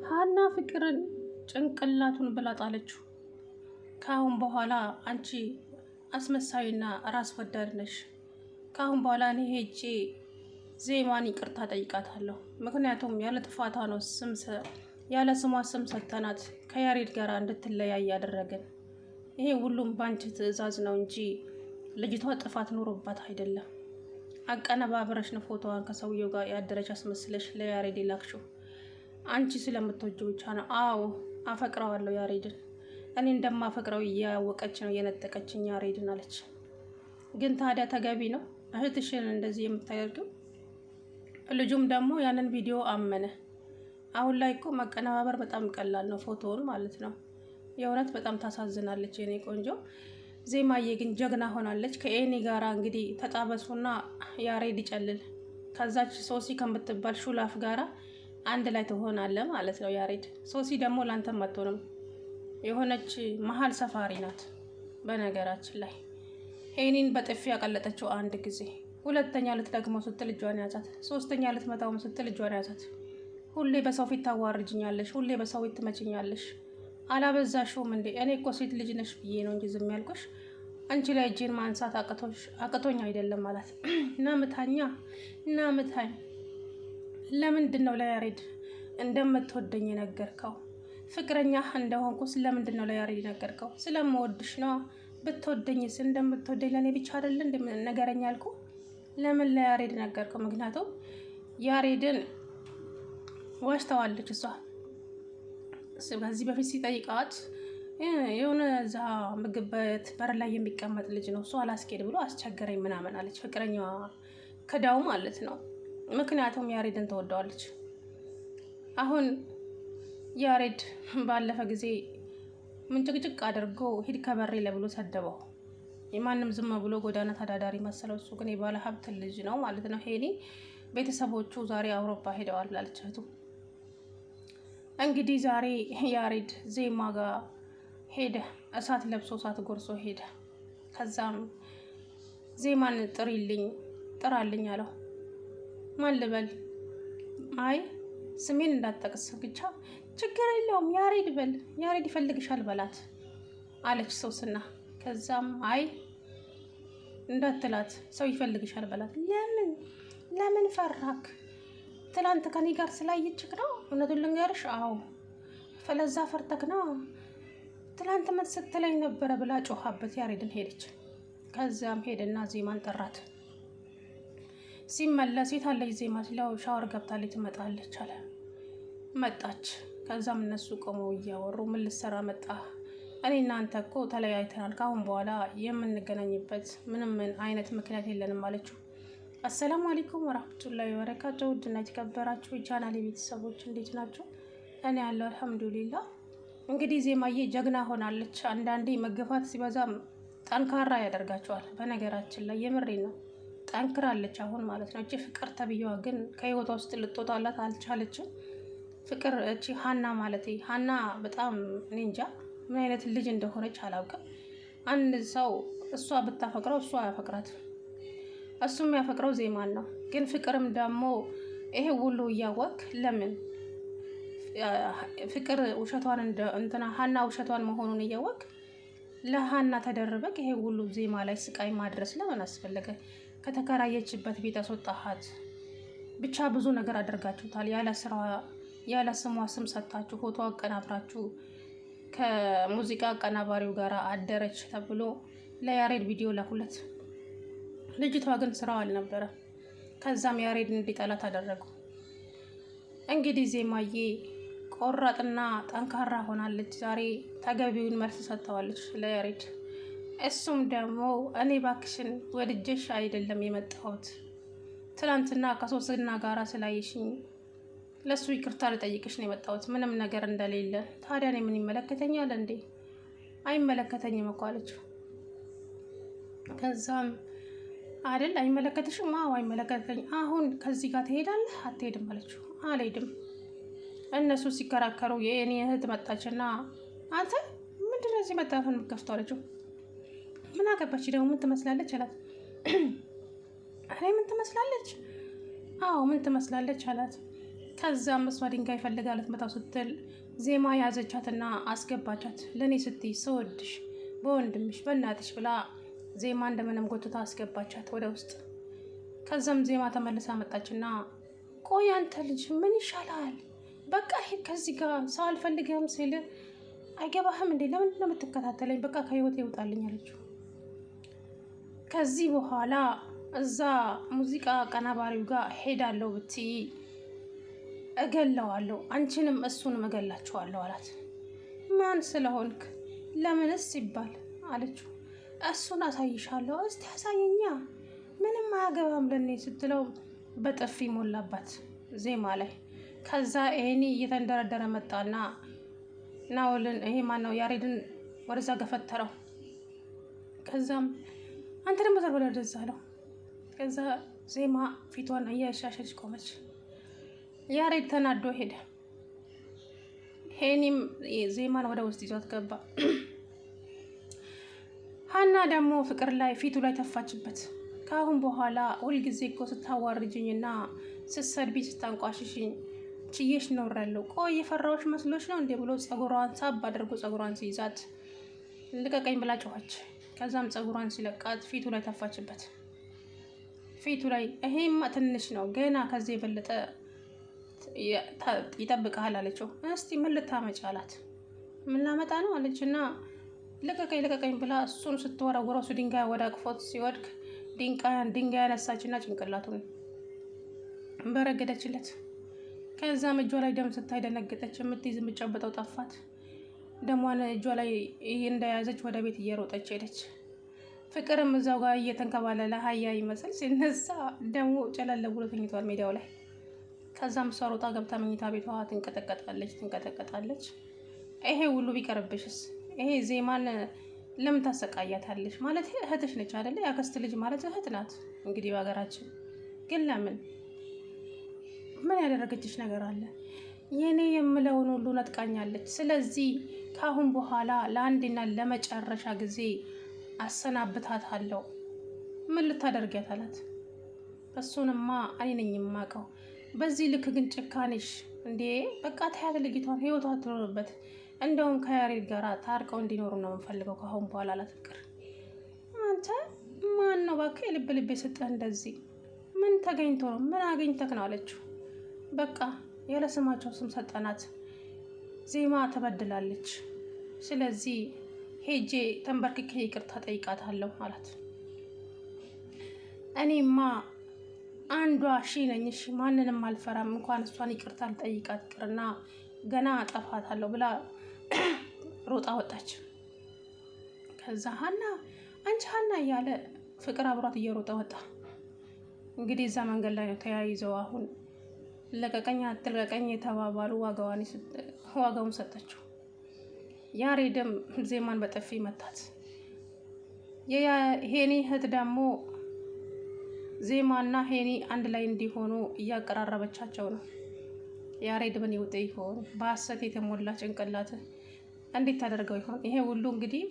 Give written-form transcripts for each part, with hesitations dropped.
ሀና ፍቅርን ጭንቅላቱን ብላ ጣለችው። ካሁን በኋላ አንቺ አስመሳይና ራስ ወዳድ ነሽ። ካሁን በኋላ እኔ ሄጄ ዜማን ይቅርታ ጠይቃታለሁ። ምክንያቱም ያለ ጥፋቷ ነው ያለ ስሟ ስም ሰጥተናት ከያሬድ ጋር እንድትለያይ ያደረግን። ይሄ ሁሉም ባንቺ ትዕዛዝ ነው እንጂ ልጅቷ ጥፋት ኖሮባት አይደለም። አቀነባብረሽ ነው ፎቶዋን ከሰውየው ጋር ያደረች አስመስለሽ ለያሬድ ላክሽው። አንቺ ስለምትወጂው ብቻ ነው። አዎ አፈቅረዋለሁ ያሬድን። እኔ እንደማፈቅረው እያወቀች ነው የነጠቀችኝ ያሬድን አለች። ግን ታዲያ ተገቢ ነው እህትሽን እንደዚህ የምታደርገው? ልጁም ደግሞ ያንን ቪዲዮ አመነ። አሁን ላይ እኮ ማቀነባበር በጣም ቀላል ነው፣ ፎቶውን ማለት ነው። የእውነት በጣም ታሳዝናለች የኔ ቆንጆ። ዜማዬ ግን ጀግና ሆናለች። ከኤኒ ጋራ እንግዲህ ተጣበሱና ያሬድ ይጨልል። ከዛች ሶሲ ከምትባል ሹላፍ ጋራ አንድ ላይ ትሆናለ ማለት ነው ያሬድ። ሶሲ ደግሞ ላንተም አትሆንም፣ የሆነች መሀል ሰፋሪ ናት። በነገራችን ላይ ሄኒን በጥፊ ያቀለጠችው አንድ ጊዜ፣ ሁለተኛ ልትደግመው ስትል እጇን ያዛት፣ ሶስተኛ ልትመታውም ስትል እጇን ያዛት። ሁሌ በሰው ፊት ታዋርጅኛለሽ፣ ሁሌ በሰው ፊት ትመችኛለሽ። አላበዛሽውም እንዴ? እኔ እኮ ሴት ልጅ ነሽ ብዬ ነው እንጂ ዝም ያልኩሽ፣ አንቺ ላይ እጄን ማንሳት አቅቶኝ አይደለም ማለት እና ምታኛ እና ምታኝ። ለምንድን ነው ለያሬድ እንደምትወደኝ የነገርከው? ፍቅረኛ እንደሆንኩስ ለምንድን ነው ለያሬድ የነገርከው? ስለምወድሽ ነው። ብትወደኝስ እንደምትወደኝ ለእኔ ብቻ አይደለ ነገረኛ ያልኩ? ለምን ለያሬድ ነገርከው? ምክንያቱም ያሬድን ዋሽተዋለች እሷ። ከዚህ በፊት ሲጠይቃት የሆነ እዛ ምግብ በት በር ላይ የሚቀመጥ ልጅ ነው እሱ አላስኬድ ብሎ አስቸገረኝ ምናምን አለች። ፍቅረኛዋ ክዳው ማለት ነው። ምክንያቱም ያሬድን ተወደዋለች። አሁን ያሬድ ባለፈ ጊዜ ምንጭቅጭቅ አድርጎ ሂድ ከበሬ ለብሎ ሰደበው። የማንም ዝም ብሎ ጎዳና ተዳዳሪ መሰለው። እሱ ግን የባለ ሀብት ልጅ ነው ማለት ነው። ሄኒ ቤተሰቦቹ ዛሬ አውሮፓ ሄደዋል ላለች እህቱ። እንግዲህ ዛሬ ያሬድ ዜማ ጋር ሄደ። እሳት ለብሶ እሳት ጎርሶ ሄደ። ከዛም ዜማን ጥራልኝ አለው። ማን ልበል? አይ ስሜን እንዳትጠቅስ ብቻ ችግር የለውም ያሬድ በል፣ ያሬድ ይፈልግሻል በላት አለች ሶስና። ከዛም አይ እንዳትላት ሰው ይፈልግሻል በላት። ለምን ፈራክ? ትላንት ከኔ ጋር ስላየችክ ነው? እውነቱን ልንገርሽ፣ አዎ ፈለዛ ፈርተክ ነው። ትላንት ምን ስትለኝ ነበረ ብላ ጮኻበት ያሬድን ሄደች። ከዛም ሄደና ዜማን ጠራት። ሲመለስ የታለች ዜማ ሲለው ሻወር ገብታለች ትመጣለች አለ። መጣች። ከዛም እነሱ ቆመው እያወሩ ምን ልትሰራ መጣ? እኔ እናንተ እኮ ተለያይተናል፣ ካሁን በኋላ የምንገናኝበት ምንም አይነት ምክንያት የለንም አለችው። አሰላሙ አለይኩም ወራህመቱላሂ ወበረካቱ። ውድና የተከበራችሁ የቻናሌ ቤተሰቦች እንዴት ናችሁ? እኔ ያለው አልሐምዱሊላህ። እንግዲህ ዜማዬ ጀግና ሆናለች። አንዳንዴ መገፋት ሲበዛም ጠንካራ ያደርጋቸዋል። በነገራችን ላይ የምሬ ነው፣ ጠንክራለች አሁን ማለት ነው። እቺ ፍቅር ተብዬዋ ግን ከህይወቷ ውስጥ ልትወጣላት አልቻለችም። ፍቅር እቺ ሀና ማለት ሀና በጣም እኔ እንጃ ምን አይነት ልጅ እንደሆነች አላውቅም። አንድ ሰው እሷ ብታፈቅረው እሷ ያፈቅራት፣ እሱም ያፈቅረው ዜማን ነው። ግን ፍቅርም ደግሞ ይሄ ሁሉ እያወቅ ለምን ፍቅር ውሸቷን ሀና ውሸቷን መሆኑን እያወቅ ለሀና ተደረበክ? ይሄ ሁሉ ዜማ ላይ ስቃይ ማድረስ ለምን አስፈለገ? ከተከራየችበት ቤት አስወጣሃት። ብቻ ብዙ ነገር አድርጋችሁታል። ያለ ስሟ ስም ሰጥታችሁ ፎቶ አቀናብራችሁ ከሙዚቃ አቀናባሪው ጋር አደረች ተብሎ ለያሬድ ቪዲዮ ላኩለት። ልጅቷ ግን ስራው አልነበረ። ከዛም ያሬድ እንዲጠላት አደረጉ። እንግዲህ ዜማዬ ቆራጥና ጠንካራ ሆናለች። ዛሬ ተገቢውን መልስ ሰጥተዋለች ለያሬድ። እሱም ደግሞ እኔ ባክሽን ወድጀሽ አይደለም የመጣሁት፣ ትናንትና ከሶስና ጋራ ስላየሽኝ ለሱ ይቅርታ ልጠይቅሽ ነው የመጣሁት፣ ምንም ነገር እንደሌለ። ታዲያ እኔ ምን ይመለከተኛል እንዴ? አይመለከተኝም እኮ አለችው። ከዛም አይደል አይመለከትሽም? አዎ አይመለከተኝ። አሁን ከዚህ ጋር ትሄዳለህ አትሄድም አለችው። አልሄድም። እነሱ ሲከራከሩ የእኔ እህት መጣችና አንተ ምንድነው እዚህ መጣፈን ከፍቶ አለችው። ምን አገባች ደግሞ ምን ትመስላለች አላት። እኔ ምን ትመስላለች? አዎ ምን ትመስላለች አላት። ከዛም እሷ ድንጋይ ፈልጋ ልትመታው ስትል ዜማ ያዘቻትና አስገባቻት። ለእኔ ስትይ ስወድሽ በወንድምሽ በእናትሽ ብላ ዜማ እንደምንም ጎትታ አስገባቻት ወደ ውስጥ። ከዛም ዜማ ተመልሳ መጣችና ቆይ አንተ ልጅ ምን ይሻላል? በቃ ሂድ ከዚህ ጋር ሰው አልፈልግም ሲል አይገባህም እንዴ? ለምንድን ነው የምትከታተለኝ? በቃ ከህይወት ይውጣልኝ አለችው። ከዚህ በኋላ እዛ ሙዚቃ አቀናባሪው ጋር ሄዳለሁ ብትይ እገለዋለሁ፣ አንቺንም እሱንም እገላችኋለሁ አላት። ማን ስለሆንክ ለምንስ ይባል አለችው። እሱን አሳይሻለሁ፣ እስቲ አሳየኛ፣ ምንም አያገባም ለኔ ስትለው በጥፊ ሞላባት ዜማ ላይ። ከዛ ይሄኒ እየተንደረደረ መጣና ናውልን ይሄ ማነው ያሬድን ወደዛ ገፈተረው። ከዛም አንተ ደግሞ ዘርበላ ወደዛ አለው። ከዛ ዜማ ፊቷን እያሻሸች ቆመች። ያሬድ ተናዶ ሄደ። ሄኒም ዜማን ወደ ውስጥ ይዟት ገባ። ሀና ደግሞ ፍቅር ላይ ፊቱ ላይ ተፋችበት። ከአሁን በኋላ ሁልጊዜ እኮ ስታዋርጅኝና ስትሰድቢ ስታንቋሽሽኝ ችዬሽ ኖሬያለሁ። ቆይ የፈራዎች መስሎች ነው እንዴ ብሎ ጸጉሯን ሳብ አድርጎ ጸጉሯን ሲይዛት ልቀቀኝ ብላ ጮኸች። ከዛም ጸጉሯን ሲለቃት ፊቱ ላይ ተፋችበት። ፊቱ ላይ ይሄማ ትንሽ ነው ገና ከዚህ የበለጠ ይጠብቃል አለችው። እስቲ ምን ልታመጪ አላት። ምን ላመጣ ነው አለችና ልቀቀኝ ልቀቀኝ ብላ እሱን ስትወረውረው እሱ ድንጋይ ወደ አቅፎት ሲወድቅ ድንጋይ ያነሳችና ጭንቅላቱን በረገደችለት። ከዛም እጇ ላይ ደም ስታይ ደነገጠች። የምትይዝ የምትጨብጠው ጠፋት። ደሟን እጇ ላይ እንደያዘች ወደ ቤት እየሮጠች ሄደች። ፍቅርም እዛው ጋር እየተንከባለለ ሀያ ይመስል ሲነሳ ደሙ ጨለለ ብሎ ተኝቷል ሜዳው ላይ። ከዛም እሷ ሮጣ ገብታ መኝታ ቤቷ ትንቀጠቀጣለች። ይሄ ሁሉ ቢቀርብሽስ? ይሄ ዜማን ለምን ታሰቃያታለሽ? ማለት እህትሽ ነች አይደለ? ያክስት ልጅ ማለት እህት ናት እንግዲህ በሀገራችን። ግን ለምን ምን ያደረገችሽ ነገር አለ? የኔ የምለውን ሁሉ ነጥቃኛለች። ስለዚህ ካሁን በኋላ ለአንድና ለመጨረሻ ጊዜ አሰናብታታለሁ። ምን ልታደርጊያት አላት። እሱንማ እኔ ነኝ የማውቀው። በዚህ ልክ ግን ጭካኔሽ እንዴ! በቃ ታያት ልጅቷን ህይወቷ ትኖርበት። እንደውም ከያሬድ ጋር ታርቀው እንዲኖሩ ነው የምፈልገው ካሁን በኋላ አላት ፍቅር። አንተ ማን ነው እባክህ የልብ ልብ የሰጠህ እንደዚህ? ምን ተገኝቶ ነው? ምን አገኝተክ ነው አለችው። በቃ ያለ ስማቸው ስም ሰጠናት። ዜማ ተበድላለች። ስለዚህ ሄጄ ተንበርክኬ ይቅርታ ጠይቃታለሁ አላት። እኔማ አንዷ ነኝ እሺ፣ ማንንም አልፈራም። እንኳን እሷን ይቅርታ ልጠይቃት ይቅርና ገና አጠፋታለሁ ብላ ሮጣ ወጣች። ከዛ አንቺ ሀና እያለ ፍቅር አብሯት እየሮጠ ወጣ። እንግዲህ እዛ መንገድ ላይ ነው ተያይዘው አሁን ለቀቀኝ አትለቀቀኝ የተባባሉ ዋጋውን ሰጠችው። ያሬድም ዜማን በጥፊ መታት። ሄኒ እህት ደግሞ ዜማና ሄኒ አንድ ላይ እንዲሆኑ እያቀራረበቻቸው ነው። ያሬድ ምን ይውጥ ይሆን? በሀሰት የተሞላ ጭንቅላት እንዴት ታደርገው ይሆን? ይሄ ሁሉ እንግዲህ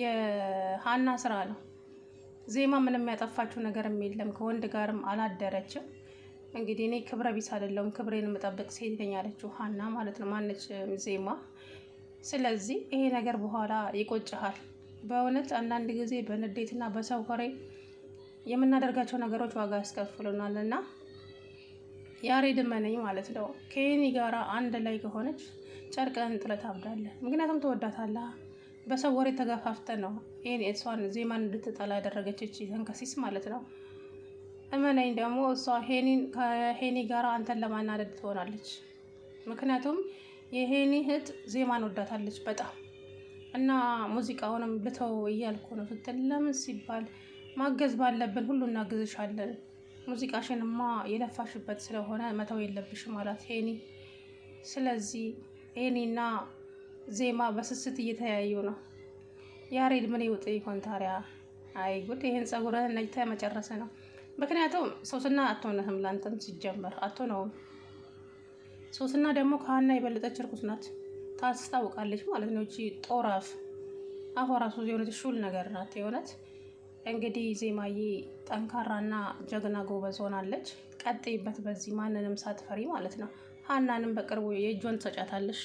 የሀና ስራ ነው። ዜማ ምንም ያጠፋችው ነገርም የለም። ከወንድ ጋርም አላደረችም። እንግዲህ እኔ ክብረ ቢስ አይደለሁም፣ ክብሬን የምጠብቅ ሴት ነኝ ያለችው ሀና ማለት ነው። ማነች ዜማ። ስለዚህ ይሄ ነገር በኋላ ይቆጭሃል። በእውነት አንዳንድ ጊዜ በንዴትና በሰው ወሬ የምናደርጋቸው ነገሮች ዋጋ ያስከፍሉናል። እና ያሬድ መነኝ ማለት ነው ከሄኒ ጋራ አንድ ላይ ከሆነች ጨርቅን ጥለት አብዳለህ። ምክንያቱም ትወዳታለህ። በሰው ወሬ ተገፋፍተ ነው ይሄን እሷን ዜማን እንድትጠላ ያደረገች ተንከሲስ ማለት ነው። እመነኝ ደግሞ እሷ ከሄኒ ጋራ አንተን ለማናደድ ትሆናለች። ምክንያቱም የሄኒ እህት ዜማን ወዳታለች በጣም እና ሙዚቃውንም ልተው እያልኩ ነው ስትል ለምን ሲባል ማገዝ ባለብን ሁሉ እናግዝሻለን። ሙዚቃሽንማ የለፋሽበት ስለሆነ መተው የለብሽም አላት ሄኒ። ስለዚህ ሄኒና ዜማ በስስት እየተያዩ ነው። ያሬድ ምን ይውጥ ይሆን ታዲያ? አይ ጉድ! ይሄን ጸጉርህን ነጭተህ መጨረሰ ነው። ምክንያቱም ሶስና አትሆንህም፣ ላንተም ሲጀመር አትሆነውም። ሶስና ደግሞ ከሀና የበለጠች እርኩስ ናት፣ ታስታውቃለች ማለት ነው። እቺ ጦራፍ አፏ ራሱ የሆነች ሹል ነገር ናት የሆነት። እንግዲህ ዜማዬ ጠንካራና ጀግና ጎበዝ ሆናለች። ቀጥይበት በዚህ ማንንም ሳትፈሪ ማለት ነው። ሀናንም በቅርቡ የእጇን ትሰጫታለሽ።